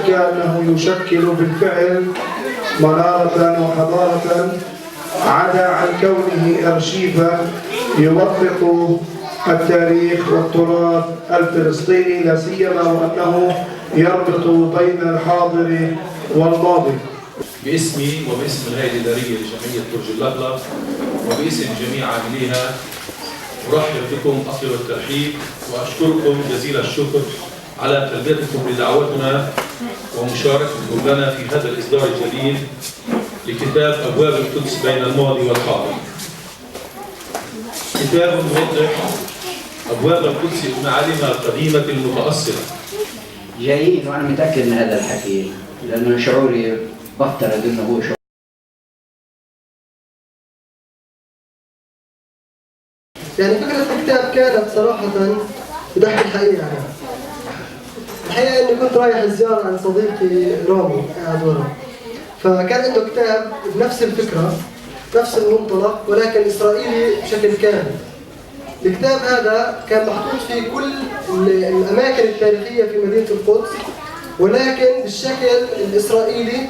كأنه يشكل بالفعل منارة وحضارة عدا عن كونه أرشيفا يوثق التاريخ والتراث الفلسطيني، لا سيما وأنه يربط بين الحاضر والماضي. باسمي وباسم الهيئة الإدارية لجمعية برج اللقلق وباسم جميع عامليها أرحب بكم أطيب الترحيب وأشكركم جزيل الشكر على تلبيتكم لدعوتنا ومشاركتكم لنا في هذا الإصدار الجديد لكتاب أبواب القدس بين الماضي والحاضر. كتاب يوضح أبواب القدس بمعالمها القديمة المتأصلة. جايين وأنا متأكد من هذا الحكي لأنه شعوري بفترض إنه هو شعور. يعني فكرة الكتاب كانت صراحة بضحك الحقيقة يعني. الحقيقة إني كنت رايح الزيارة عند صديقي رامي قاعد ورا. فكان عنده كتاب بنفس الفكرة، نفس المنطلق، ولكن إسرائيلي بشكل كامل. الكتاب هذا كان محطوط فيه كل الأماكن التاريخية في مدينة القدس، ولكن بالشكل الإسرائيلي